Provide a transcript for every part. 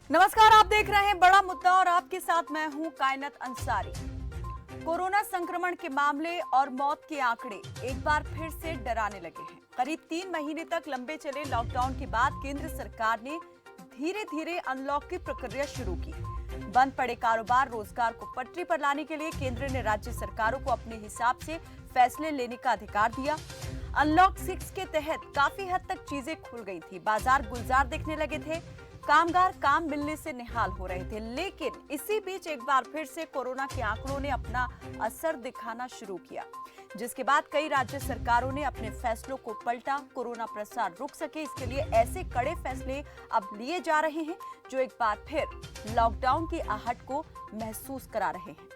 नमस्कार, आप देख रहे हैं बड़ा मुद्दा और आपके साथ मैं हूं कायनात अंसारी। कोरोना संक्रमण के मामले और मौत के आंकड़े एक बार फिर से डराने लगे हैं। करीब 3 महीने तक लंबे चले लॉकडाउन के बाद केंद्र सरकार ने धीरे धीरे अनलॉक की प्रक्रिया शुरू की। बंद पड़े कारोबार, रोजगार को पटरी पर लाने के लिए केंद्र ने राज्य सरकारों को अपने हिसाब से फैसले लेने का अधिकार दिया। अनलॉक 6 के तहत काफी हद तक चीजें खुल गई थी, बाजार गुलजार दिखने लगे थे, कामगार काम मिलने से निहाल हो रहे थे। लेकिन इसी बीच एक बार फिर से कोरोना के आंकड़ों ने अपना असर दिखाना शुरू किया, जिसके बाद कई राज्य सरकारों ने अपने फैसलों को पलटा। कोरोना प्रसार रुक सके, इसके लिए ऐसे कड़े फैसले अब लिए जा रहे हैं जो एक बार फिर लॉकडाउन की आहट को महसूस करा रहे हैं।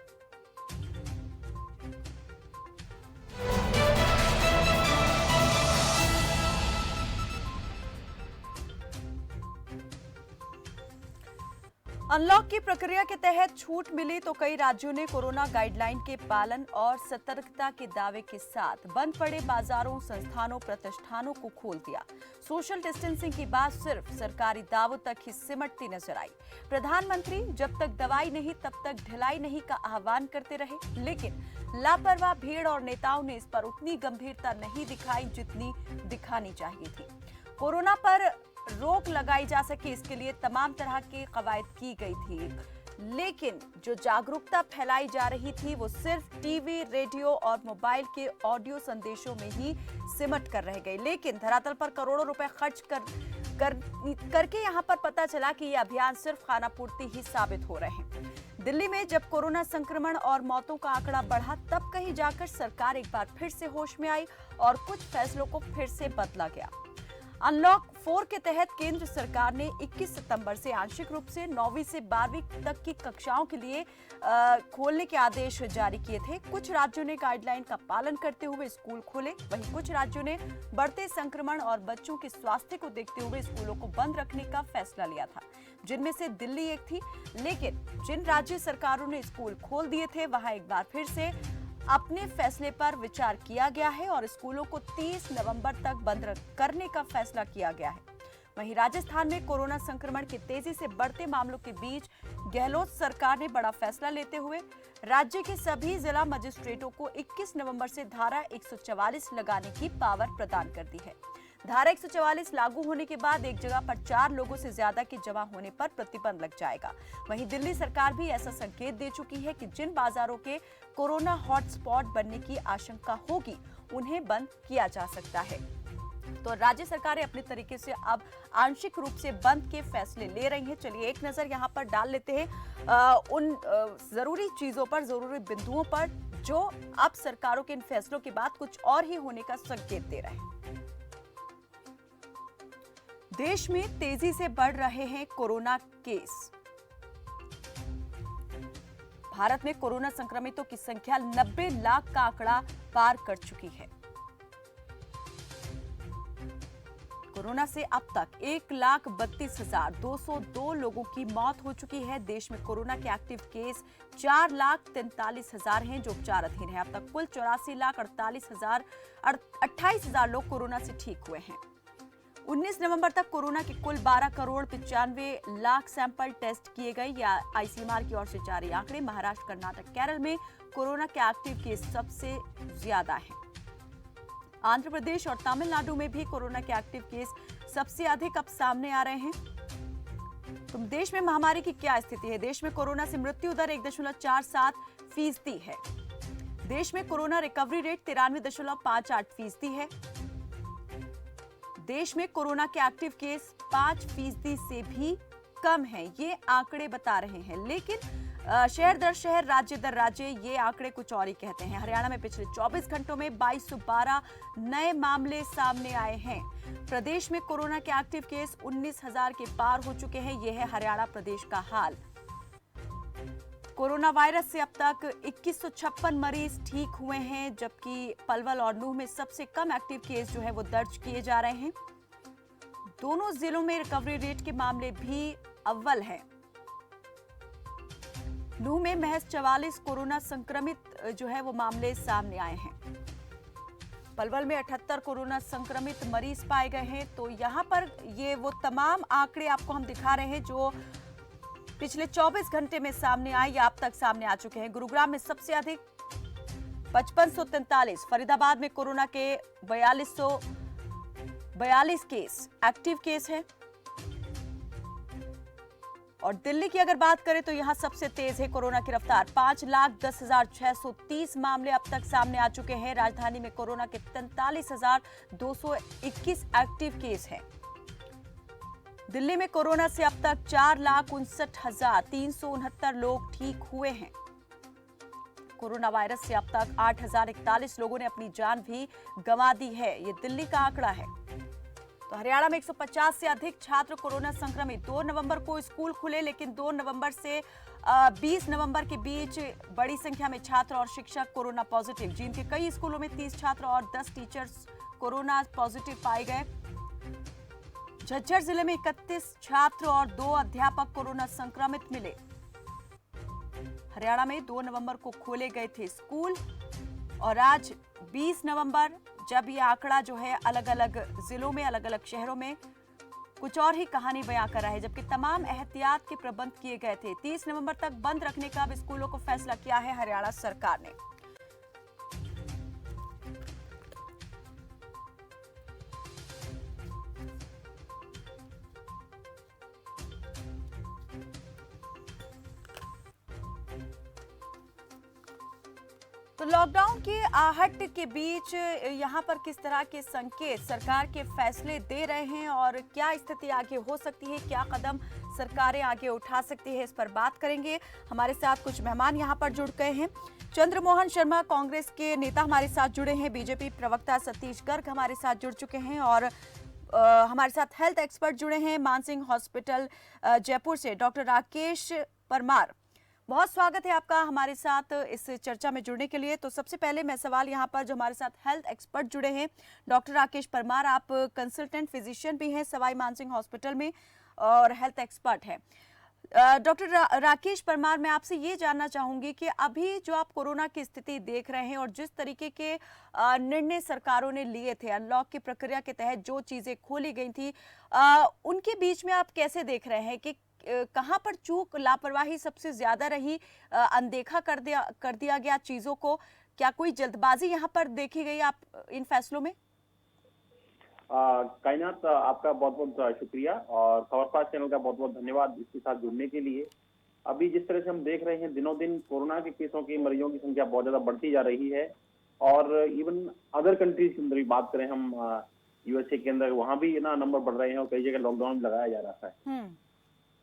अनलॉक की प्रक्रिया के तहत छूट मिली तो कई राज्यों ने कोरोना गाइडलाइन के पालन और सतर्कता के दावे के साथ बंद पड़े बाजारों, संस्थानों, प्रतिष्ठानों को खोल दिया। सोशल डिस्टेंसिंग की बात सिर्फ सरकारी दावों तक ही सिमटती नजर आई। प्रधानमंत्री जब तक दवाई नहीं तब तक ढिलाई नहीं का आह्वान करते रहे, लेकिन लापरवाह भीड़ और नेताओं ने इस पर उतनी गंभीरता नहीं दिखाई जितनी दिखानी चाहिए थी। कोरोना पर रोक लगाई जा सके, इसके लिए तमाम तरह की कवायद की गई थी, लेकिन जो जागरूकता फैलाई जा रही थी वो सिर्फ टीवी, रेडियो और मोबाइल के ऑडियो संदेशों में ही सिमट कर रह गई। लेकिन धरातल पर करोड़ों रुपए खर्च करके यहां पर पता चला कि ये अभियान सिर्फ खानापूर्ति ही साबित हो रहे हैं। दिल्ली में जब कोरोना संक्रमण और मौतों का आंकड़ा बढ़ा, तब कहीं जाकर सरकार एक बार फिर से होश में आई और कुछ फैसलों को फिर से बदला गया। अनलॉक 4 के तहत केंद्र सरकार ने 21 सितंबर से आंशिक रूप से 9वीं से 12वीं तक की कक्षाओं के लिए खोलने के आदेश जारी किए थे। कुछ राज्यों ने गाइडलाइन का पालन करते हुए स्कूल खोले, वहीं कुछ राज्यों ने बढ़ते संक्रमण और बच्चों के स्वास्थ्य को देखते हुए स्कूलों को बंद रखने का फैसला लिया था, जिनमें से दिल्ली एक थी। लेकिन जिन राज्य सरकारों ने स्कूल खोल दिए थे, वहां एक बार फिर से अपने फैसले पर विचार किया गया है और स्कूलों को 30 नवंबर तक बंद करने का फैसला किया गया है। वहीं राजस्थान में कोरोना संक्रमण के तेजी से बढ़ते मामलों के बीच गहलोत सरकार ने बड़ा फैसला लेते हुए राज्य के सभी जिला मजिस्ट्रेटों को 21 नवंबर से धारा 144 लगाने की पावर प्रदान कर दी है। धारा 144 लागू होने के बाद एक जगह पर 4 लोगों से ज्यादा के जमा होने पर प्रतिबंध लग जाएगा। वहीं दिल्ली सरकार भी ऐसा संकेत दे चुकी है कि जिन बाजारों के कोरोना हॉटस्पॉट बनने की आशंका होगी, उन्हें बंद किया जा सकता है। तो राज्य सरकारें अपने तरीके से अब आंशिक रूप से बंद के फैसले ले रही हैं। चलिए एक नजर यहाँ पर डाल लेते हैं उन जरूरी चीजों पर, जरूरी बिंदुओं पर, जो अब सरकारों के इन फैसलों के बाद कुछ और ही होने का संकेत दे रहे हैं। देश में तेजी से बढ़ रहे हैं कोरोना केस। भारत में कोरोना संक्रमितों की संख्या 90 लाख का आंकड़ा पार कर चुकी है। कोरोना से अब तक 1,32,202 लोगों की मौत हो चुकी है। देश में कोरोना के एक्टिव केस 4,43,000 हैं जो उपचाराधीन हैं। अब तक कुल 84,28,000 लोग कोरोना से ठीक हुए हैं। 19 नवंबर तक कोरोना के कुल 12 करोड़ 95 लाख सैंपल टेस्ट किए गए, या आईसीएमआर की ओर से जारी आंकड़े। महाराष्ट्र, कर्नाटक, केरल में कोरोना के एक्टिव केस सबसे ज्यादा हैं। आंध्र प्रदेश और तमिलनाडु में भी कोरोना के एक्टिव केस सबसे अधिक अब सामने आ रहे हैं। तो देश में महामारी की क्या स्थिति है? देश में कोरोना से मृत्यु दर 1.47% है। देश में कोरोना रिकवरी रेट 93.58% है। देश में कोरोना के एक्टिव केस 5% से भी कम है, ये आंकड़े बता रहे हैं। लेकिन शहर दर शहर, राज्य दर राज्य ये आंकड़े कुछ और ही कहते हैं। हरियाणा में पिछले 24 घंटों में 2212 नए मामले सामने आए हैं। प्रदेश में कोरोना के एक्टिव केस 19,000 के पार हो चुके हैं। यह है हरियाणा प्रदेश का हाल। कोरोना वायरस से अब तक 2156 मरीज ठीक हुए हैं, जबकि पलवल और नूंह में सबसे कम एक्टिव केस जो है वो दर्ज किए जा रहे हैं। दोनों जिलों में रिकवरी रेट के मामले भी अव्वल है। नूंह में महज 44 कोरोना संक्रमित जो है वो मामले सामने आए हैं। पलवल में 78 कोरोना संक्रमित मरीज पाए गए हैं। तो यहाँ पर ये वो तमाम आंकड़े आपको हम दिखा रहे हैं जो पिछले 24 घंटे में सामने आए या अब तक सामने आ चुके हैं। गुरुग्राम में सबसे अधिक 5543, फरीदाबाद में कोरोना के 4242 केस एक्टिव केस हैं। और दिल्ली की अगर बात करें तो यहां सबसे तेज है कोरोना की रफ्तार। 5,10,630 मामले अब तक सामने आ चुके हैं। राजधानी में कोरोना के 43,221 एक्टिव केस हैं। दिल्ली में कोरोना से अब तक 4,59,369 लोग ठीक हुए हैं। कोरोना वायरस से अब तक 8,041 लोगों ने अपनी जान भी गंवा दी है। ये दिल्ली का आंकड़ा है। तो हरियाणा में 150 से अधिक छात्र कोरोना संक्रमित। 2 नवंबर को स्कूल खुले, लेकिन 2 नवंबर से 20 नवंबर के बीच बड़ी संख्या में छात्र और शिक्षक कोरोना पॉजिटिव। जींद के कई स्कूलों में 30 छात्र और 10 टीचर्स कोरोना पॉजिटिव पाए गए। झज्जर जिले में 31 छात्र और 2 अध्यापक कोरोना संक्रमित मिले। हरियाणा में 2 नवंबर को खोले गए थे स्कूल और आज 20 नवंबर, जब ये आंकड़ा जो है अलग अलग जिलों में, अलग अलग शहरों में कुछ और ही कहानी बयां कर रहा है, जबकि तमाम एहतियात के प्रबंध किए गए थे। 30 नवंबर तक बंद रखने का अब स्कूलों को फैसला किया है हरियाणा सरकार ने। तो लॉकडाउन की आहट के बीच यहां पर किस तरह के संकेत सरकार के फैसले दे रहे हैं और क्या स्थिति आगे हो सकती है, क्या कदम सरकारें आगे उठा सकती है, इस पर बात करेंगे। हमारे साथ कुछ मेहमान यहां पर जुड़ गए हैं। चंद्रमोहन शर्मा कांग्रेस के नेता हमारे साथ जुड़े हैं। बीजेपी प्रवक्ता सतीश गर्ग हमारे साथ जुड़ चुके हैं और हमारे साथ हेल्थ एक्सपर्ट जुड़े हैं मानसिंह हॉस्पिटल जयपुर से डॉक्टर राकेश परमार। बहुत स्वागत है आपका हमारे साथ इस चर्चा में जुड़ने के लिए। तो सबसे पहले मैं सवाल यहाँ पर जो हमारे साथ हेल्थ एक्सपर्ट जुड़े हैं, डॉक्टर राकेश परमार, आप कंसल्टेंट फिजिशियन भी हैं सवाई मानसिंह हॉस्पिटल में और हेल्थ एक्सपर्ट हैं। डॉक्टर राकेश परमार, मैं आपसे ये जानना चाहूंगी कि अभी जो आप कोरोना की स्थिति देख रहे हैं और जिस तरीके के निर्णय सरकारों ने लिए थे अनलॉक की प्रक्रिया के तहत, जो चीजें खोली गई थी, उनके बीच में आप कैसे देख रहे हैं कि कहां पर चूक, लापरवाही सबसे ज्यादा रही, अनदेखा कर दिया गया चीजों को? क्या कोई जल्दबाजी यहां पर देखी गई आप इन फैसलों में? कायनात, आपका बहुत बहुत शुक्रिया और खबरपाश चैनल का बहुत बहुत धन्यवाद इसके साथ जुड़ने के लिए। अभी जिस तरह से हम देख रहे हैं, दिनों दिन कोरोना के केसों की, मरीजों की संख्या बहुत ज्यादा बढ़ती जा रही है और इवन अदर कंट्रीज के अंदर भी बात करें हम, यूएसए के अंदर, वहां भी ना नंबर बढ़ रहे हैं और कई जगह लॉकडाउन लगाया जा रहा है।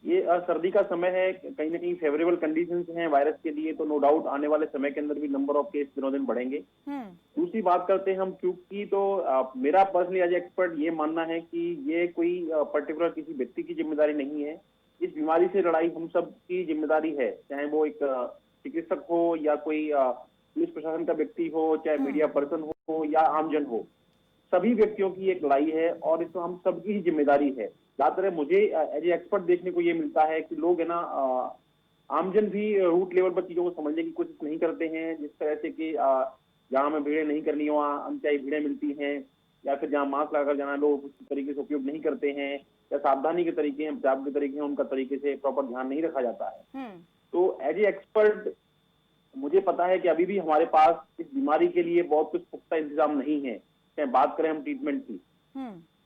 ये सर्दी का समय है, कहीं ना कहीं फेवरेबल कंडीशंस हैं वायरस के लिए, तो नो डाउट आने वाले समय के अंदर भी नंबर ऑफ केस दिनों दिन बढ़ेंगे। दूसरी बात करते हैं हम क्यों की, तो मेरा पर्सनली एज एक्सपर्ट ये मानना है कि ये कोई पर्टिकुलर किसी व्यक्ति की जिम्मेदारी नहीं है। इस बीमारी से लड़ाई हम सब की जिम्मेदारी है, चाहे वो एक चिकित्सक हो या कोई पुलिस प्रशासन का व्यक्ति हो, चाहे मीडिया पर्सन हो या आमजन हो, सभी व्यक्तियों की एक लड़ाई है और इसमें हम सबकी ही जिम्मेदारी है। ज्यादातर मुझे एज ए एक्सपर्ट देखने को ये मिलता है कि लोग है ना, आमजन भी रूट लेवल पर चीजों को समझने की कोशिश नहीं करते हैं। जिस तरह से कि जहां हमें भीड़ें नहीं करनी हो वहां अनचाही भीड़ें मिलती हैं, या फिर जहां मास्क लगाकर जाना लोग उस तरीके से उपयोग नहीं करते हैं, या सावधानी के तरीके हैं, बचाव के तरीके हैं, उनका तरीके से प्रॉपर ध्यान नहीं रखा जाता है। तो एज ए एक्सपर्ट मुझे पता है कि अभी भी हमारे पास इस बीमारी के लिए बहुत कुछ पुख्ता इंतजाम नहीं है। चाहे बात करें हम ट्रीटमेंट की,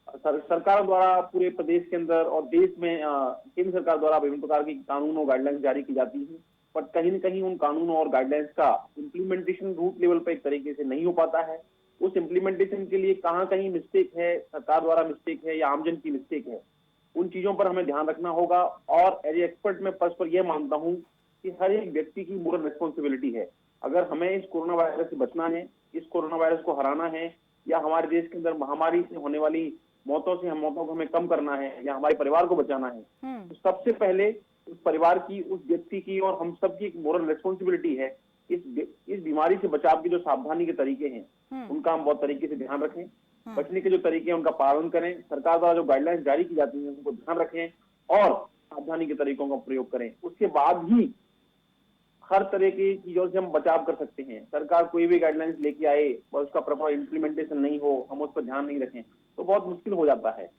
सरकार द्वारा पूरे प्रदेश के अंदर और देश में केंद्र सरकार द्वारा विभिन्न प्रकार की कानून और गाइडलाइंस जारी की जाती है, पर कहीं न कहीं उन कानूनों और गाइडलाइंस का इम्प्लीमेंटेशन रूट लेवल पर एक तरीके से नहीं हो पाता है। उस इम्प्लीमेंटेशन के लिए कहाँ कहीं मिस्टेक है, सरकार द्वारा मिस्टेक है या आमजन की मिस्टेक है, उन चीजों पर हमें ध्यान रखना होगा। और एज ए एक्सपर्ट मैं परस्पर यह मानता हूँ कि हर एक व्यक्ति की मोरल रिस्पॉन्सिबिलिटी है। अगर हमें इस कोरोना वायरस से बचना है, इस कोरोना वायरस को हराना है, या हमारे देश के अंदर महामारी से होने वाली मौतों को हमें कम करना है, या हमारे परिवार को बचाना है, तो सबसे पहले उस परिवार की, उस व्यक्ति की और हम सब की एक मोरल रिस्पॉन्सिबिलिटी है। इस बीमारी से बचाव के जो सावधानी के तरीके हैं उनका हम बहुत तरीके से ध्यान रखें, बचने के जो तरीके हैं उनका पालन करें, सरकार द्वारा जो गाइडलाइंस जारी की जाती है उनको ध्यान रखें और सावधानी के तरीकों का प्रयोग करें। उसके बाद ही हर तरह की चीजों से हम बचाव कर सकते हैं। सरकार कोई भी गाइडलाइंस लेके आए और उसका प्रॉपर इम्प्लीमेंटेशन नहीं हो, हम उस पर ध्यान नहीं रखें, तो बहुत मुश्किल हो जाता है।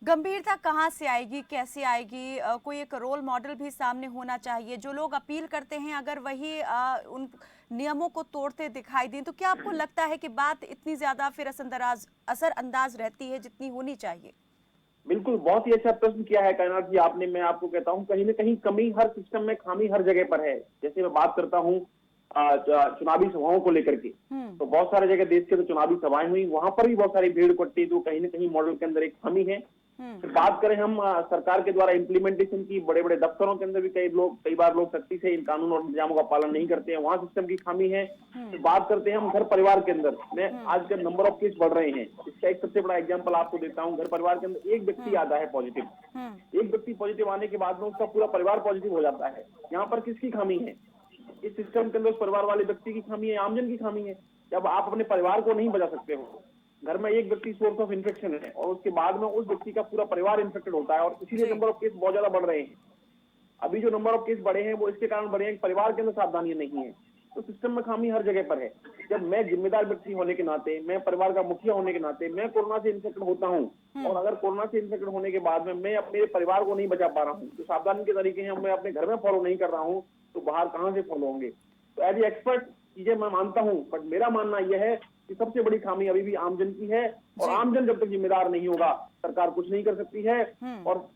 गंभीरता कहाँ से आएगी, कैसे आएगी? कोई एक रोल मॉडल भी सामने होना चाहिए। जो लोग अपील करते हैं अगर वही उन नियमों को तोड़ते दिखाई दें तो क्या आपको लगता है कि बात इतनी ज्यादा फिर असरअंदाज रहती है जितनी होनी चाहिए? बिल्कुल, बहुत ही अच्छा प्रश्न किया है कायनात जी आपने। मैं आपको कहता हूँ कहीं न कहीं कमी हर सिस्टम में, खामी हर जगह पर है। जैसे मैं बात करता हूँ चुनावी सभाओं को लेकर के, हम्म। तो बहुत सारे जगह देश के तो चुनावी सभाएं हुई, वहां पर भी बहुत सारी भीड़ इकट्ठी, जो कहीं न कहीं मॉडल के अंदर एक कमी है। फिर बात करें हम सरकार के द्वारा इम्प्लीमेंटेशन की, बड़े बड़े दफ्तरों के अंदर भी कई बार लोग सख्ती से इन कानून और नियमों का पालन नहीं करते हैं, वहां सिस्टम की खामी है। फिर बात करते हैं हम घर परिवार के अंदर में, आजकल नंबर ऑफ केस बढ़ रहे हैं। इसका एक सबसे बड़ा एग्जांपल आपको देता हूं। घर परिवार के अंदर एक व्यक्ति आता है पॉजिटिव, एक व्यक्ति पॉजिटिव आने के बाद में उसका पूरा परिवार पॉजिटिव हो जाता है। यहाँ पर किसकी खामी है? इस सिस्टम के अंदर उस परिवार वाले व्यक्ति की खामी है, आमजन की खामी है। जब आप अपने परिवार को नहीं बचा सकते हो, घर में एक व्यक्ति सोर्स ऑफ इन्फेक्शन है और उसके बाद में उस व्यक्ति का पूरा परिवार इन्फेक्टेड होता है, और इसीलिए नंबर ऑफ केस बहुत ज्यादा बढ़ रहे हैं। अभी जो नंबर ऑफ केस बढ़े हैं वो इसके कारण बढ़े हैं कि परिवार के अंदर सावधानी नहीं है। तो सिस्टम में खामी हर जगह पर है। जब मैं जिम्मेदार व्यक्ति होने के नाते, मैं परिवार का मुखिया होने के नाते, मैं कोरोना से इन्फेक्टेड होता हूँ, और अगर कोरोना से इन्फेक्टेड होने के बाद में मैं अपने परिवार को नहीं बचा पा रहा हूँ, जो सावधानी के तरीके हैं मैं अपने घर में फॉलो नहीं कर रहा हूँ, तो बाहर कहाँ से फॉलो होंगे? तो एज ए एक्सपर्ट चीजें मैं मानता हूँ, बट मेरा मानना यह है कि सबसे बड़ी खामी अभी भी आमजन की है, और आमजन जब तक जिम्मेदार नहीं होगा सरकार कुछ नहीं कर सकती है। और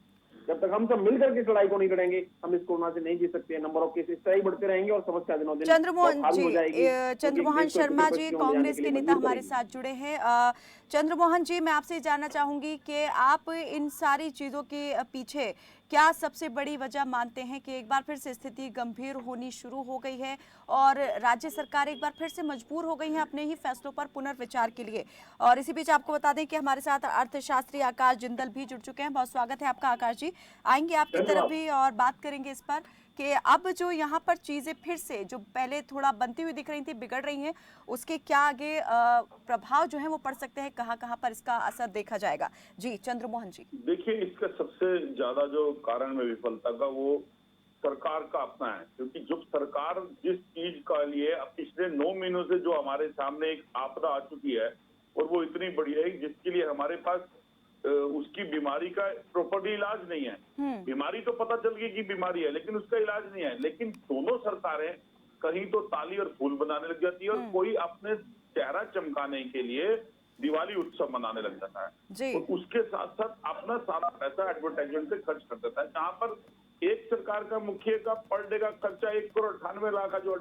जब तक हम सब मिलकर के इस लड़ाई को नहीं लड़ेंगे, हम इस कोरोना से नहीं जीत सकते। नंबर ऑफ केस इस तरह ही बढ़ते रहेंगे और समस्या दिनों दिन चंद्रमोहन भारी जी, हो जाएगी। चंद्रमोहन शर्मा जी कांग्रेस के नेता हमारे करेगी। साथ जुड़े हैं। चंद्रमोहन जी, मैं आपसे जानना चाहूंगी कि आप इन सारी चीजों के पीछे क्या सबसे बड़ी वजह मानते हैं कि एक बार फिर से स्थिति गंभीर होनी शुरू हो गई है और राज्य सरकार एक बार फिर से मजबूर हो गई है अपने ही फैसलों पर पुनर्विचार के लिए? और इसी बीच आपको बता दें कि हमारे साथ अर्थशास्त्री आकाश जिंदल भी जुड़ चुके हैं। बहुत स्वागत है आपका आकाश जी। आएंगे आपकी तरफ भी और बात करेंगे इस पर कि अब जो यहाँ पर चीजें फिर से जो पहले थोड़ा बनती हुई दिख रही थी, बिगड़ रही हैं, उसके क्या आगे प्रभाव जो है वो पड़ सकते हैं, कहाँ कहाँ पर इसका असर देखा जाएगा? जी चंद्रमोहन जी। देखिए, इसका सबसे ज्यादा जो कारण में विफलता का वो सरकार का अपना है, क्योंकि जब सरकार जिस चीज का लिए अब पिछले 9 महीनों से जो हमारे सामने एक आपदा आ चुकी है, और वो इतनी बड़ी है जिसके लिए हमारे पास उसकी बीमारी का प्रॉपर्ली इलाज नहीं है। बीमारी तो पता चल गई कि बीमारी है, लेकिन उसका इलाज नहीं है। लेकिन दोनों सरकारें कहीं तो ताली और फूल बनाने लग जाती है, और कोई अपने चेहरा चमकाने के लिए दिवाली उत्सव मनाने लग जाता है, और उसके साथ साथ अपना सारा पैसा एडवर्टाइजमेंट पे खर्च कर देता है। जहां पर एक सरकार का मुखिया का पर डे का खर्चा 1,98,00,000 का जो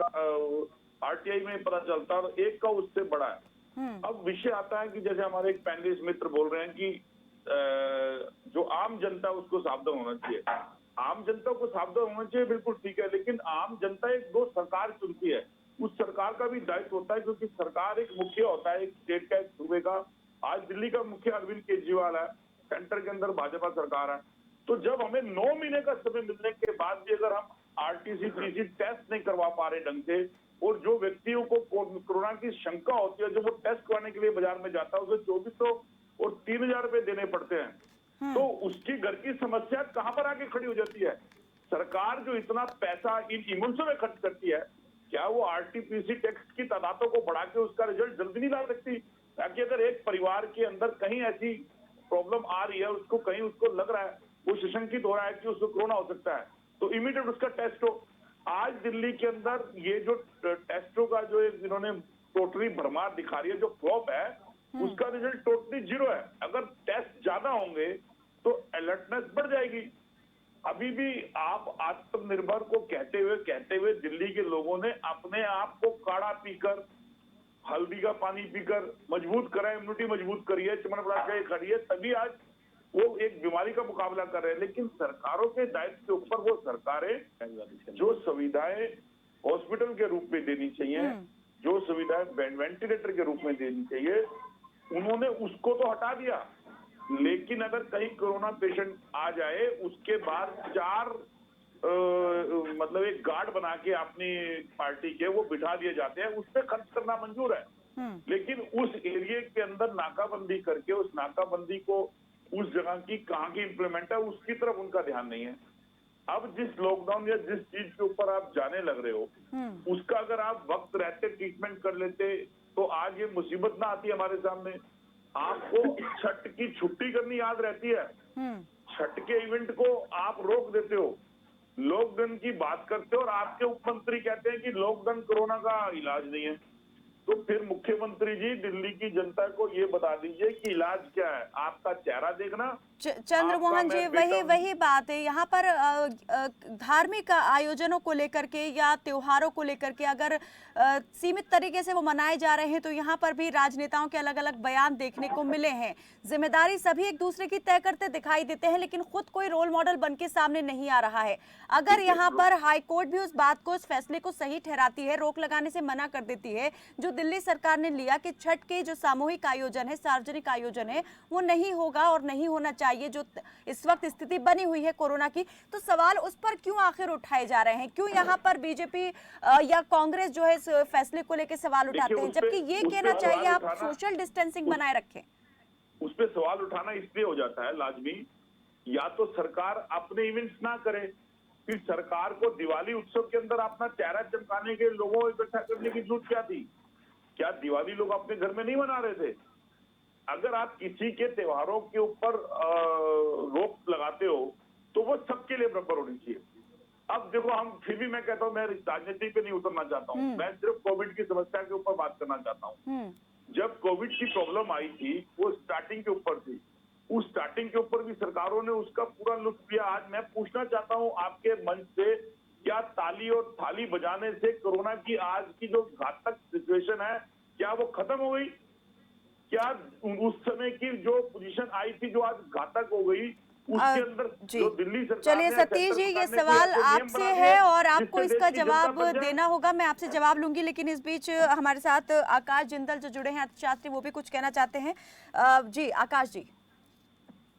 आरटीआई में पता चलता है, और एक का उससे बड़ा है। अब विषय आता है कि जैसे हमारे एक पैनलिस्ट मित्र बोल रहे हैं कि जो आम जनता उसको सावधान होना चाहिए। आम जनता को सावधान होना चाहिए, बिल्कुल ठीक है, लेकिन आम जनता एक दो सरकार चुनती है, उस सरकार का भी दायित्व होता है, क्योंकि सरकार एक मुखिया होता है, एक स्टेट का, एक सूबे का। आज दिल्ली का मुखिया अरविंद केजरीवाल है, सेंटर के अंदर भाजपा सरकार है। तो जब हमें 9 महीने का समय मिलने के बाद भी अगर हम आरटीपीसीआर टेस्ट नहीं करवा पा रहे ढंग से, और जो व्यक्तियों को कोरोना की शंका होती है, जो वो टेस्ट करवाने के लिए बाजार में जाता है, उसे 2400 और 3000 रुपए देने पड़ते हैं, तो उसकी घर की समस्या कहां पर आके खड़ी हो जाती है? सरकार जो इतना पैसा इन इमोशनों में खर्च करती है, क्या वो आरटीपीसीआर टेस्ट की तादादों को बढ़ा के उसका रिजल्ट जल्दी नहीं ला सकती? ताकि अगर एक परिवार के अंदर कहीं ऐसी प्रॉब्लम आ रही है, उसको कहीं उसको लग रहा है, वो सुशंकित हो रहा है कि उसको कोरोना हो सकता है, तो इमीडिएट उसका टेस्ट हो। आज दिल्ली के अंदर ये जो टेस्टों का जो इन्होंने टोटली भरमार दिखा रही है, जो फ्लॉप है, उसका रिजल्ट टोटली 0 है। अगर टेस्ट ज्यादा होंगे तो अलर्टनेस बढ़ जाएगी। अभी भी आप आत्मनिर्भर को कहते हुए दिल्ली के लोगों ने अपने आप को काढ़ा पीकर, हल्दी का पानी पीकर मजबूत करा, इम्यूनिटी मजबूत करी है, चमनप्राश खड़ी है, तभी आज वो एक बीमारी का मुकाबला कर रहे हैं। लेकिन सरकारों के दायित्व के ऊपर वो सरकारें जो सुविधाएं हॉस्पिटल के रूप में देनी चाहिए, जो सुविधाएं वेंटिलेटर के रूप में देनी चाहिए, उन्होंने उसको तो हटा दिया। लेकिन अगर कहीं कोरोना पेशेंट आ जाए, उसके बाद 4 मतलब एक गार्ड बना के अपनी पार्टी के वो बिठा दिए जाते हैं, उस पर खर्च करना मंजूर है। लेकिन उस एरिया के अंदर नाकाबंदी करके उस नाकाबंदी को उस जगह की कहाँ की इंप्लीमेंट है, उसकी तरफ उनका ध्यान नहीं है। अब जिस लॉकडाउन या जिस चीज के ऊपर आप जाने लग रहे हो, उसका अगर आप वक्त रहते ट्रीटमेंट कर लेते तो आज ये मुसीबत ना आती हमारे सामने। आपको छठ की छुट्टी करनी याद रहती है, छठ के इवेंट को आप रोक देते हो, लॉकडाउन की बात करते हो और आपके उप मंत्री कहते हैं कि लॉकडाउन कोरोना का इलाज नहीं है। तो फिर मुख्यमंत्री जी दिल्ली की जनता को ये बता दीजिए कि इलाज क्या है, आपका चेहरा देखना। चंद्रमोहन जी, वही बात है यहाँ पर धार्मिक आयोजनों को लेकर के या त्योहारों को लेकर के अगर सीमित तरीके से वो मनाए जा रहे हैं तो यहाँ पर भी राजनेताओं के अलग अलग बयान देखने को मिले हैं। जिम्मेदारी सभी एक दूसरे की तय करते दिखाई देते हैं, लेकिन खुद कोई रोल मॉडल बन के सामने नहीं आ रहा है। अगर यहाँ पर हाईकोर्ट भी उस बात को, उस फैसले को सही ठहराती है, रोक लगाने से मना कर देती है जो दिल्ली सरकार ने लिया कि छठ के जो सामूहिक आयोजन है, सार्वजनिक आयोजन है, वो नहीं होगा और नहीं होना चाहिए, जो इस वक्त स्थिति बनी हुई है कोरोना की, तो सवाल उस पर क्यों आखिर उठाए जा रहे हैं? क्यों यहाँ पर बीजेपी या कांग्रेस जो है इस फैसले को लेकर सवाल उठाते हैं, जबकि ये कहना चाहिए आप सोशल डिस्टेंसिंग बनाए रखें? उस पर सवाल उठाना इसलिए हो जाता है लाजमी, या तो सरकार अपने इवेंट्स ना करे, फिर सरकार को दिवाली उत्सव के अंदर अपना चेहरा चमकाने के लोगों को इकट्ठा करने की जरूरत क्या थी? क्या दिवाली लोग अपने घर में नहीं मना रहे थे? अगर आप किसी के त्योहारों के ऊपर रोक लगाते हो तो वो सबके लिए बराबर होनी चाहिए। अब देखो, हम फिर भी मैं कहता हूँ, मैं राजनीति पे नहीं उतरना चाहता हूँ, मैं सिर्फ कोविड की समस्या के ऊपर बात करना चाहता हूँ। जब कोविड की प्रॉब्लम आई थी वो स्टार्टिंग के ऊपर थी, उस स्टार्टिंग के ऊपर भी सरकारों ने उसका पूरा लुत्फ लिया। आज मैं पूछना चाहता हूँ आपके मंच से, क्या ताली और थाली बजाने से कोरोना की आज की जो घातक सिचुएशन है क्या वो खत्म हो गई? क्या उस समय की जो पोजीशन आई थी जो आज घातक हो गई, उसके अंदर जो दिल्ली सरकार, चलिए सतीश जी, ये सवाल आपसे है और आपको इसका जवाब देना होगा। मैं आपसे जवाब लूंगी, लेकिन इस बीच हमारे साथ आकाश जिंदल जो जुड़े हैं अर्थशास्त्री, वो भी कुछ कहना चाहते हैं। जी आकाश जी।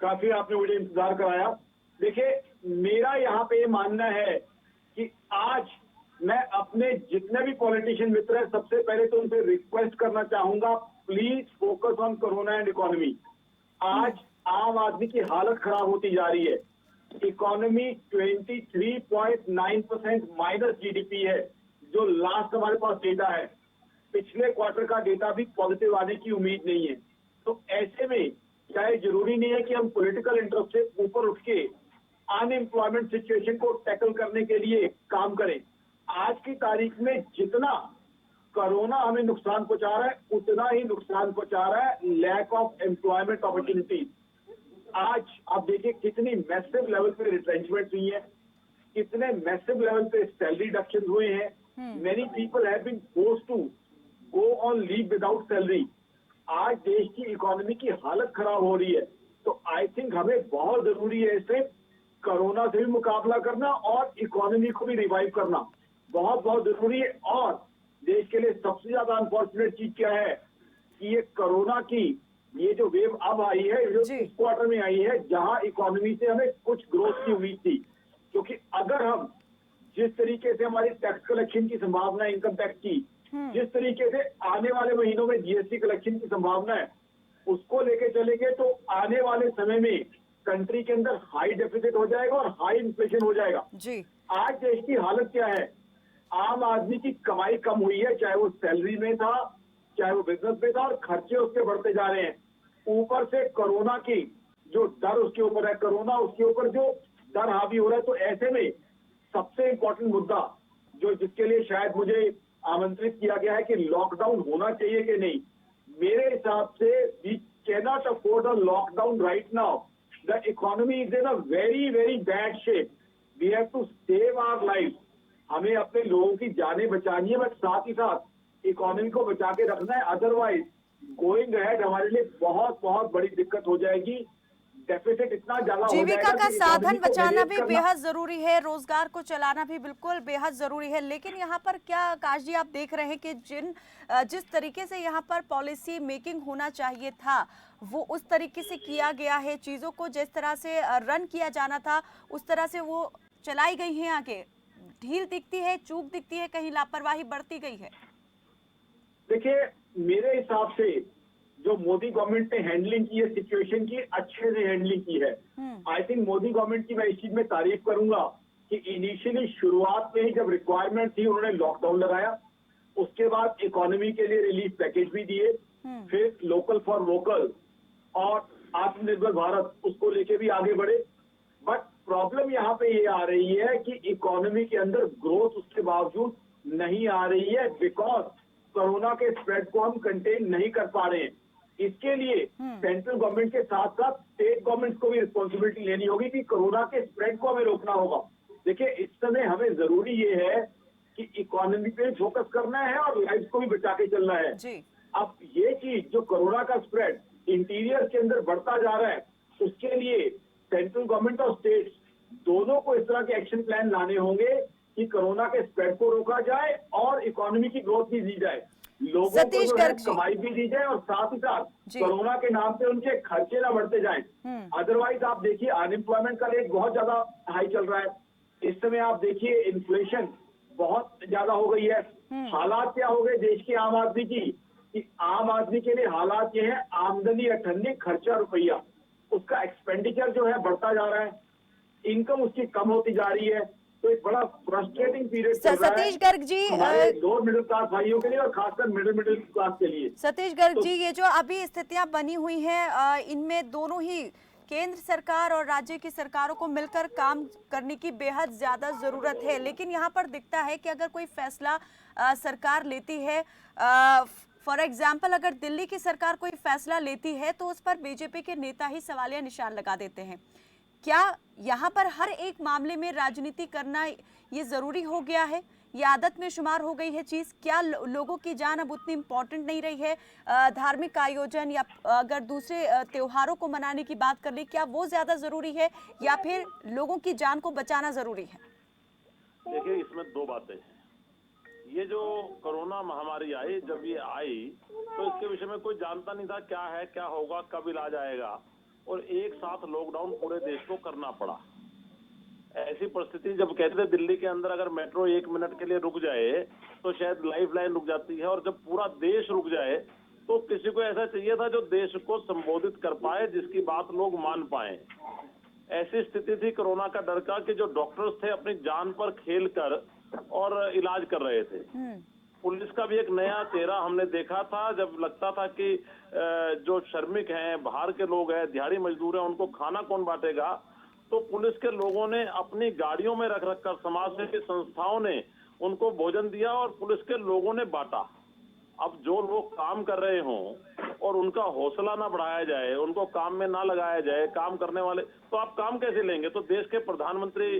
काफी आपने मुझे इंतजार कराया। देखिए, मेरा यहाँ पे ये मानना है कि आज मैं अपने जितने भी पॉलिटिशियन मित्र हैं, सबसे पहले तो उनसे रिक्वेस्ट करना चाहूंगा, please focus on corona and economy. आज आम आदमी की हालत खराब होती जा रही है। इकोनॉमी 23.9% माइनस जीडीपी है, जो लास्ट हमारे पास डेटा है। पिछले क्वार्टर का डेटा भी पॉजिटिव आने की उम्मीद नहीं है। तो ऐसे में चाहे जरूरी नहीं है कि हम पॉलिटिकल इंटरेस्ट से ऊपर उठ के अनएम्प्लॉयमेंट सिचुएशन को टैकल करने के लिए काम करें। आज की तारीख में जितना कोरोना हमें नुकसान पहुंचा रहा है, उतना ही नुकसान पहुंचा रहा है लैक ऑफ एम्प्लॉयमेंट अपॉर्चुनिटीज। आज आप देखिए कितनी मैसिव लेवल पे रिट्रेंचमेंट हुई है, कितने मैसिव लेवल पे सैलरी रिडक्शन हुए हैं। Many people have been forced to go on leave without salary. आज देश की इकोनॉमी की हालत खराब हो रही है। तो आई थिंक हमें बहुत जरूरी है इससे कोरोना से भी मुकाबला करना और इकोनॉमी को भी रिवाइव करना बहुत बहुत जरूरी है। और देश के लिए सबसे ज्यादा अनफॉर्चुनेट चीज क्या है कि ये कोरोना की ये जो वेव अब आई है, जो इस क्वार्टर में आई है, जहां इकोनॉमी से हमें कुछ ग्रोथ की उम्मीद थी। क्योंकि अगर हम जिस तरीके से हमारी टैक्स कलेक्शन की संभावना है, इनकम टैक्स की, जिस तरीके से आने वाले महीनों में जीएसटी कलेक्शन की संभावना है, उसको लेके चलेंगे तो आने वाले समय में कंट्री के अंदर हाई डेफिसिट हो जाएगा और हाई इन्फ्लेशन हो जाएगा। जी। आज देश की हालत क्या है? आम आदमी की कमाई कम हुई है, चाहे वो सैलरी में था, चाहे वो बिजनेस में था, और खर्चे उसके बढ़ते जा रहे हैं। ऊपर से कोरोना की जो डर उसके ऊपर है, कोरोना उसके ऊपर जो डर हावी हो रहा है। तो ऐसे में सबसे इम्पोर्टेंट मुद्दा जो जिसके लिए शायद मुझे आमंत्रित किया गया है कि लॉकडाउन होना चाहिए कि नहीं, मेरे हिसाब से we can not afford a lockdown right now. The economy is in a very very bad shape. We have to save our life. हमें अपने लोगों की जानें बचानी है, बट साथ ही साथ इकोनॉमी को बचा के रखना है। अदरवाइज गोइंग अहेड हमारे लिए बहुत बहुत बड़ी दिक्कत हो जाएगी। डेफिसिट इतना ज्यादा हो जाएगा। जीविका का साधन बचाना भी बेहद जरूरी है, रोजगार को चलाना भी बिल्कुल बेहद जरूरी है। लेकिन यहाँ पर क्या आकाश जी आप देख रहे हैं कि जिस तरीके से यहाँ पर पॉलिसी मेकिंग होना चाहिए था वो उस तरीके से किया गया है, चीजों को जिस तरह से रन किया जाना था उस तरह से वो चलाई गई है, आगे ढील दिखती है, चूक दिखती है, कहीं लापरवाही बढ़ती गई है? देखिए, मेरे हिसाब से जो मोदी गवर्नमेंट ने हैंडलिंग की है सिचुएशन की, अच्छे से हैंडलिंग की है। आई थिंक मोदी गवर्नमेंट की मैं इस चीज में तारीफ करूंगा कि इनिशियली शुरुआत में ही जब रिक्वायरमेंट थी उन्होंने लॉकडाउन लगाया, उसके बाद इकोनॉमी के लिए रिलीफ पैकेज भी दिए, फिर लोकल फॉर वोकल, और आत्मनिर्भर भारत उसको लेके भी आगे बढ़े। बट प्रॉब्लम यहाँ पे ये आ रही है कि इकोनॉमी के अंदर ग्रोथ उसके बावजूद नहीं आ रही है, बिकॉज कोरोना के स्प्रेड को हम कंटेन नहीं कर पा रहे हैं। इसके लिए सेंट्रल गवर्नमेंट के साथ साथ स्टेट गवर्नमेंट को भी रिस्पॉन्सिबिलिटी लेनी होगी कि कोरोना के स्प्रेड को हमें रोकना होगा। देखिए, इस समय हमें जरूरी ये है कि इकोनॉमी पे फोकस करना है और लाइफ को भी बचा के चलना है जी। अब ये चीज जो कोरोना का स्प्रेड इंटीरियर के अंदर बढ़ता जा रहा है, उसके लिए सेंट्रल गवर्नमेंट और स्टेट्स दोनों को इस तरह के एक्शन प्लान लाने होंगे कि कोरोना के स्प्रेड को रोका जाए और इकोनॉमी की ग्रोथ भी दी जाए, लोगों को सतीश जो है गर्ग जी। कमाई भी दी जाए और साथ ही साथ जी। कोरोना के नाम पे उनके खर्चे ना बढ़ते जाएं। अदरवाइज आप देखिए अनएम्प्लॉयमेंट का रेट बहुत ज्यादा हाई चल रहा है। इस समय आप देखिए इन्फ्लेशन बहुत ज्यादा हो गई है। हालात क्या हो गए देश के आम आदमी की कि आम आदमी के लिए हालात ये है, आमदनी अठन्नी, खर्चा रुपया, उसका एक्सपेंडिचर जो है बढ़ता जा रहा है, इनकम उसकी कम होती जा रही है। तो एक बड़ा फ्रस्ट्रेटिंग पीरियड चल रहा है सतीश गर्ग जी, हमारे लोअर मिडिल क्लास भाइयों के लिए और खासकर मिडिल क्लास के लिए। सतीश गर्ग जी, ये जो अभी स्थितियां बनी हुई हैं, इनमें दोनों ही केंद्र सरकार और राज्य की सरकारों को मिलकर काम करने की बेहद ज्यादा जरूरत है। लेकिन यहाँ पर दिखता है कि अगर कोई फैसला सरकार लेती है, फॉर एग्जाम्पल अगर दिल्ली की सरकार कोई फैसला लेती है तो उस पर बीजेपी के नेता ही सवालिया निशान लगा देते हैं। क्या यहाँ पर हर एक मामले में राजनीति करना ये जरूरी हो गया है? ये आदत में शुमार हो गई है चीज? क्या लोगों की जान अब उतनी इम्पोर्टेंट नहीं रही है? धार्मिक आयोजन या अगर दूसरे त्योहारों को मनाने की बात कर ले, क्या वो ज्यादा जरूरी है या फिर लोगों की जान को बचाना जरूरी है? देखिए, इसमें दो बातें हैं। ये जो कोरोना महामारी आई, जब ये आई तो इसके विषय में कोई जानता नहीं था क्या है, क्या होगा, कब इलाज आएगा, और एक साथ लॉकडाउन पूरे देश को करना पड़ा। ऐसी परिस्थिति जब कहते थे दिल्ली के अंदर अगर मेट्रो 1 मिनट के लिए रुक जाए तो शायद लाइफ लाइन रुक जाती है, और जब पूरा देश रुक जाए तो किसी को ऐसा चाहिए था जो देश को संबोधित कर पाए, जिसकी बात लोग मान पाए। ऐसी स्थिति थी कोरोना का डर का कि जो डॉक्टर्स थे अपनी जान पर खेल कर और इलाज कर रहे थे। पुलिस का भी एक नया चेहरा हमने देखा था, जब लगता था कि जो श्रमिक हैं, बाहर के लोग हैं, दिहाड़ी मजदूर हैं, उनको खाना कौन बांटेगा, तो पुलिस के लोगों ने अपनी गाड़ियों में रख कर समाज सेवी संस्थाओं ने उनको भोजन दिया और पुलिस के लोगों ने बांटा। अब जो लोग काम कर रहे हों और उनका हौसला ना बढ़ाया जाए, उनको काम में ना लगाया जाए, काम करने वाले, तो आप काम कैसे लेंगे? तो देश के प्रधानमंत्री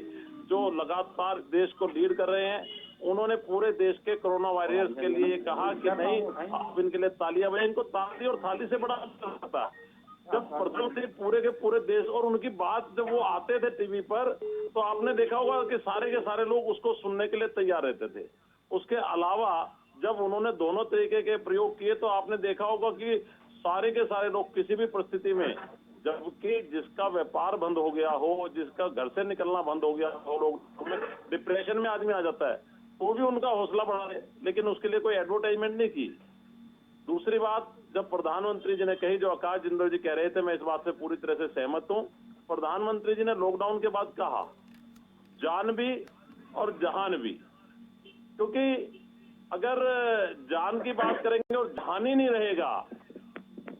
जो लगातार देश को लीड कर रहे हैं, उन्होंने पूरे देश के कोरोना वॉरियर्स के लिए कहा कि नहीं, आप इनके लिए तालियां बजाएं। इनको ताली और थाली से बड़ा अंतर था। जब प्रधानमंत्री पूरे के पूरे देश, और उनकी बात जब वो आते थे टीवी पर, तो आपने देखा होगा कि सारे के सारे लोग उसको सुनने के लिए तैयार रहते थे। उसके अलावा जब उन्होंने दोनों तरीके के प्रयोग किए तो आपने देखा होगा कि सारे के सारे लोग किसी भी परिस्थिति में, जबकि जिसका व्यापार बंद हो गया हो, जिसका घर से निकलना बंद हो गया हो, लोग डिप्रेशन में आदमी आ जाता है, तो भी उनका हौसला बढ़ा रहे, लेकिन उसके लिए कोई एडवर्टाइजमेंट नहीं की। दूसरी बात, जब प्रधानमंत्री जी ने कही, जो आकाश जिंदल जी कह रहे थे, मैं इस बात से पूरी तरह से सहमत हूं। प्रधानमंत्री जी ने लॉकडाउन के बाद कहा जान भी और जहान भी, क्योंकि अगर जान की बात करेंगे और जहान ही नहीं रहेगा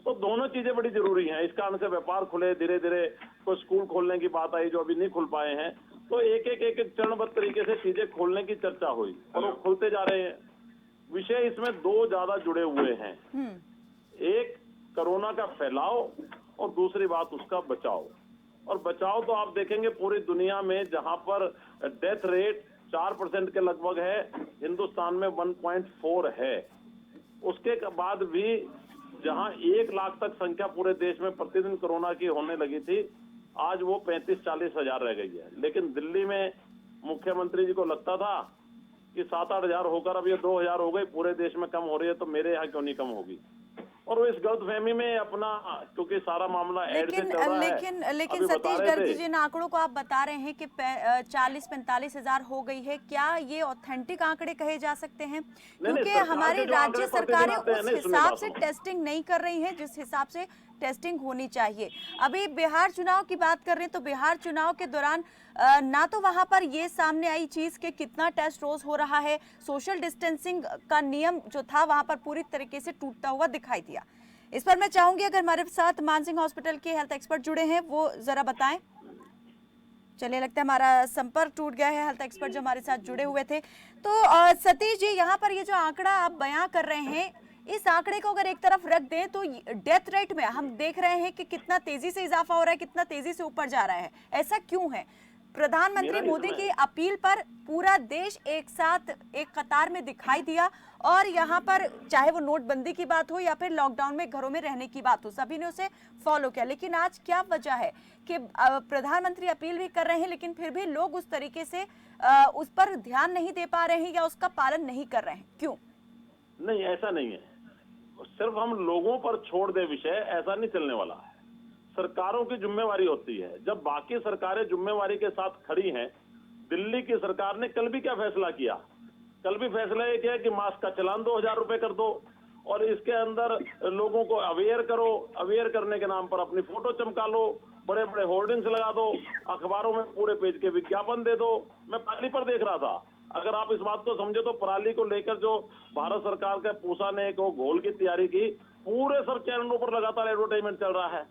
तो दोनों चीजें बड़ी जरूरी हैं। इस कारण से व्यापार खुले, धीरे धीरे कोई स्कूल खोलने की बात आई जो अभी नहीं खुल पाए हैं, तो एक एक चरणबद्ध तरीके से चीजें खोलने की चर्चा हुई और वो खुलते जा रहे हैं। विषय इसमें दो ज्यादा जुड़े हुए हैं, एक कोरोना का फैलाव और दूसरी बात उसका बचाव। और बचाव तो आप देखेंगे पूरी दुनिया में जहां पर डेथ रेट 4% के लगभग है, हिंदुस्तान में 1.4 है। उसके बाद भी जहां 1 लाख तक संख्या पूरे देश में प्रतिदिन कोरोना की होने लगी थी, आज वो 35-40 हजार रह गई है। लेकिन दिल्ली में मुख्यमंत्री जी को लगता था कि 7-8 हजार होकर अब ये 2 हजार हो गई, पूरे देश में कम हो रही है, तो मेरे यहाँ क्यों नहीं कम होगी। और वो इस गलतफहमी में अपना, क्योंकि सारा मामला एड से चल रहा है। लेकिन सतीश गर्ग जी, जिन आंकड़ों को आप बता रहे हैं कि 40-45 हजार हो गई है, क्या ये ऑथेंटिक आंकड़े कहे जा सकते हैं? क्योंकि हमारी राज्य सरकारें उस हिसाब से टेस्टिंग नहीं कर रही हैं जिस हिसाब से टेस्टिंग होनी चाहिए। अभी बिहार चुनाव की बात कर रहे हैं तो बिहार चुनाव के दौरान ना तो वहां पर ये सामने आई चीज कि कितना टेस्ट रोज हो रहा है, सोशल डिस्टेंसिंग का नियम जो था वहां पर पूरी तरीके से टूटता हुआ दिखाई दिया। इस पर मैं चाहूंगी अगर हमारे साथ मानसिंह हॉस्पिटल के हेल्थ एक्सपर्ट जुड़े हैं वो जरा बताएं। चलिए, लगता है हमारा संपर्क टूट गया है हेल्थ एक्सपर्ट जो हमारे साथ जुड़े हुए थे। तो सतीश जी, यहाँ पर ये जो आंकड़ा आप बयां कर रहे हैं, इस आंकड़े को अगर एक तरफ रख दें तो डेथ रेट में हम देख रहे हैं कि कितना तेजी से इजाफा हो रहा है, कितना तेजी से ऊपर जा रहा है। ऐसा क्यों है? प्रधानमंत्री मोदी की अपील पर पूरा देश एक साथ एक कतार में दिखाई दिया और यहाँ पर चाहे वो नोटबंदी की बात हो या फिर लॉकडाउन में घरों में रहने की बात हो, सभी ने उसे फॉलो किया। लेकिन आज क्या वजह है कि प्रधानमंत्री अपील भी कर रहे हैं लेकिन फिर भी लोग उस तरीके से उस पर ध्यान नहीं दे पा रहे हैं या उसका पालन नहीं कर रहे हैं? क्यों? नहीं, ऐसा नहीं है। सिर्फ हम लोगों पर छोड़ दे विषय, ऐसा नहीं चलने वाला है। सरकारों की जिम्मेवारी होती है। जब बाकी सरकारें जिम्मेवारी के साथ खड़ी हैं, दिल्ली की सरकार ने कल भी क्या फैसला किया? कल भी फैसला ये किया कि मास्क का चलान 2000 रुपए कर दो और इसके अंदर लोगों को अवेयर करो। अवेयर करने के नाम पर अपनी फोटो चमका लो, बड़े बड़े होर्डिंग्स लगा दो, अखबारों में पूरे पेज के विज्ञापन दे दो। मैं पहली पर देख रहा था, अगर आप इस बात को समझे तो पराली को लेकर जो भारत सरकार के पूसा ने एक घोल की तैयारी की, पूरे सब चैनलों पर लगातार एडवर्टाइजमेंट चल रहा है।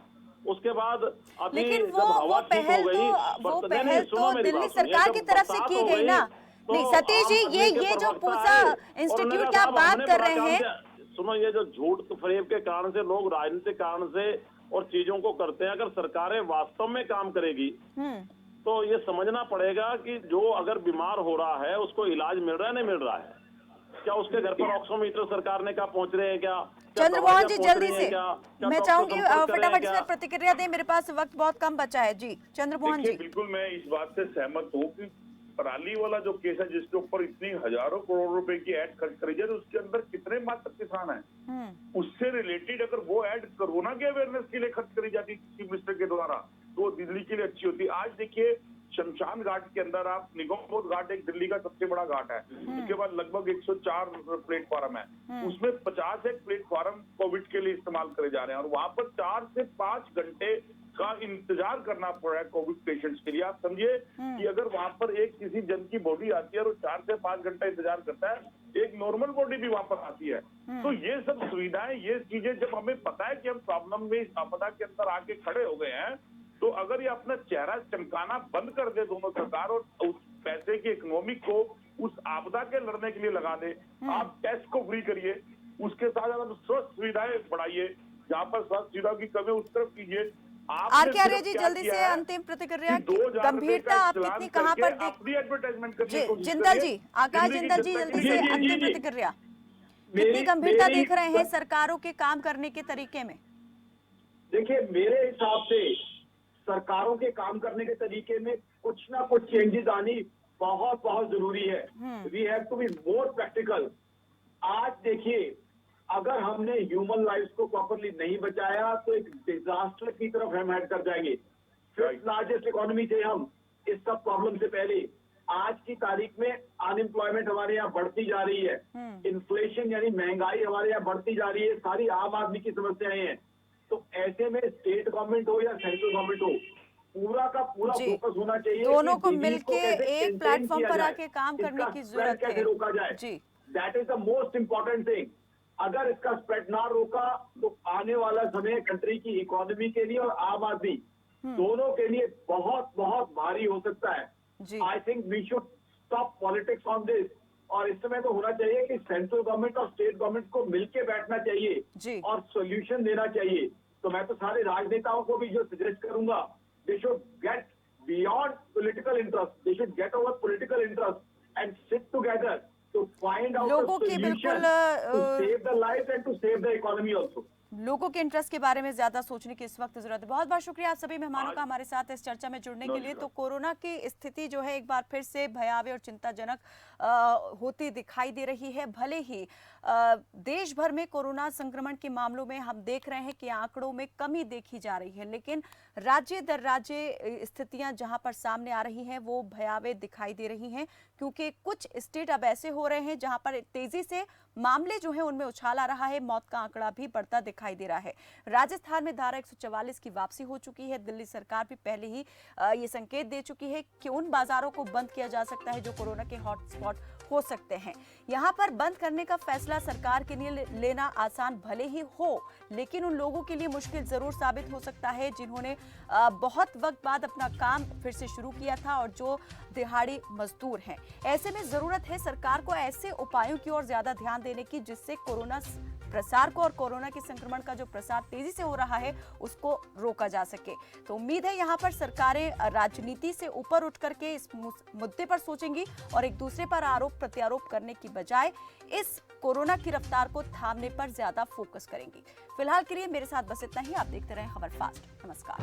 उसके बाद अभी लेकिन जब हवा ठीक हो गई, वो पहल तो दिल्ली सरकार की तरफ से की गई ना। नहीं सतीश जी, ये जो पूसा इंस्टीट्यूट की आप बात कर रहे हैं, सुनो, ये जो झूठ फरेब के कारण से लोग राजनीतिक कारण से और चीजों को करते हैं, अगर सरकारें वास्तव में काम करेगी तो ये समझना पड़ेगा कि जो अगर बीमार हो रहा है उसको इलाज मिल रहा है, नहीं मिल रहा है, क्या उसके घर पर ऑक्सीमीटर सरकार ने कहा पहुंच रहे हैं क्या? चंद्रमोहन जी जल्दी से, मैं चाहूंगी फटाफट इसमें प्रतिक्रिया दें, मेरे पास वक्त बहुत कम बचा है। जी चंद्रमोहन जी। बिल्कुल मैं इस बात से सहमत हूँ कि पराली वाला जो केस है जिसके ऊपर इतनी हजारों करोड़ रुपए की एड खर्च करी जाए, तो उसके अंदर कितने मात्र किसान हैं? उससे रिलेटेड अगर वो एड कोरोना के अवेयरनेस के लिए खर्च करी जाती चीफ मिनिस्टर के द्वारा तो वो दिल्ली के लिए अच्छी होती। आज देखिए शमशान घाट के अंदर आप निगमबोध घाट एक दिल्ली का सबसे बड़ा घाट है, उसके बाद लगभग 104 प्लेटफॉर्म है, उसमें 50 एक प्लेटफॉर्म कोविड के लिए इस्तेमाल करे जा रहे हैं और वहां पर 4 से 5 घंटे का इंतजार करना पड़ रहा है कोविड पेशेंट्स के लिए। आप समझिए कि अगर वहां पर एक किसी जन की बॉडी आती है और 4 से 5 घंटा इंतजार करता है, एक नॉर्मल बॉडी भी वहां पर आती है। तो ये सब सुविधाएं, ये चीजें जब हमें पता है कि हम प्रॉब्लम में इस आपदा के अंदर आके खड़े हो गए हैं, तो अगर ये अपना चेहरा चमकाना बंद कर दे दोनों सरकार और उस पैसे की इकोनॉमिक को उस आपदा के लड़ने के लिए लगा दे, आप टेस्ट को फ्री करिए, उसके साथ अगर स्वास्थ्य सुविधाएं बढ़ाइए, जहाँ पर स्वास्थ्य सुविधा की कमी उस तरफ कीजिए। आरके आर्य जी जल्दी से अंतिम प्रतिक्रिया, गंभीरता आप कितनी कहाँ पर अपनी एडवर्टाइजमेंट करने की जिंदल जी, आकाश जिंदल जी जल्दी से अंतिम प्रतिक्रिया, कितनी गंभीरता देख रहे हैं सरकारों के काम करने के तरीके में? देखिए, मेरे हिसाब से सरकारों के काम करने के तरीके में कुछ ना कुछ चेंजेस आनी बहुत बहुत जरूरी है। We have to be more practical. आज देखिए, अगर हमने ह्यूमन लाइफ को प्रॉपरली नहीं बचाया तो एक डिजास्टर की तरफ हम हेड कर जाएंगे। फिफ्थ लार्जेस्ट इकोनॉमी थे हम इस सब प्रॉब्लम से पहले। आज की तारीख में अनएम्प्लॉयमेंट हमारे यहाँ बढ़ती जा रही है, इन्फ्लेशन यानी महंगाई हमारे यहाँ बढ़ती जा रही है, सारी आम आदमी की समस्याएं हैं। तो ऐसे में स्टेट गवर्नमेंट हो या सेंट्रल गवर्नमेंट हो, पूरा का पूरा फोकस होना चाहिए दोनों को मिलके एक प्लेटफॉर्म पर आके काम करने की जरूरत है। कैसे रोका जाए, that is the most important thing. अगर इसका स्प्रेड ना रोका तो आने वाला समय कंट्री की इकोनॉमी के लिए और आम आदमी दोनों के लिए बहुत बहुत भारी हो सकता है। I think we should stop politics on this. और इस समय तो होना चाहिए कि सेंट्रल गवर्नमेंट और स्टेट गवर्नमेंट को मिलके बैठना चाहिए और सोल्यूशन देना चाहिए। तो मैं तो सारे राजनेताओं को भी जो सजेस्ट करूंगा, they should get beyond political interest, they should get over political interest and sit together to find out लोगों a की solution बिल्कुल to save the life and to save the economy also. लोगों के interest के बारे में ज्यादा सोचने की इस वक्त जरूरत है। बहुत बहुत शुक्रिया आप सभी मेहमानों का हमारे साथ इस चर्चा में जुड़ने के लिए। तो कोरोना की स्थिति जो है एक बार फिर से भयावह और चिंताजनक होती दिखाई दे रही है। भले ही देश भर में कोरोना संक्रमण के मामलों में हम देख रहे हैं कि आंकड़ों में कमी देखी जा रही है, लेकिन राज्य दर राज्य स्थितियां जहां पर सामने आ रही हैं वो भयावह दिखाई दे रही हैं, क्योंकि कुछ स्टेट अब ऐसे हो रहे हैं जहां पर तेजी से मामले जो है उनमें उछाल आ रहा है, मौत का आंकड़ा भी बढ़ता दिखाई दे रहा है। राजस्थान में धारा 144 की वापसी हो चुकी है। दिल्ली सरकार भी पहले ही ये संकेत दे चुकी है कि उन बाजारों को बंद किया जा सकता है जो कोरोना के हॉटस्पॉट हो सकते हैं। यहाँ पर बंद करने का फैसला सरकार के लिए लेना आसान भले ही हो, लेकिन उन लोगों के लिए मुश्किल जरूर साबित हो सकता है जिन्होंने बहुत वक्त बाद अपना काम फिर से शुरू किया था और जो दिहाड़ी मजदूर हैं। ऐसे में जरूरत है सरकार को ऐसे उपायों की ओर ज्यादा ध्यान देने की जिससे कोरोना प्रसार को और कोरोना के संक्रमण का जो प्रसार तेजी से हो रहा है उसको रोका जा सके। तो उम्मीद है यहाँ पर सरकारें राजनीति से ऊपर उठ करके इस मुद्दे पर सोचेंगी और एक दूसरे पर आरोप प्रत्यारोप करने की बजाय इस कोरोना की रफ्तार को थामने पर ज्यादा फोकस करेंगी। फिलहाल के लिए मेरे साथ बस इतना ही। आप देखते रहें खबर फास्ट। नमस्कार।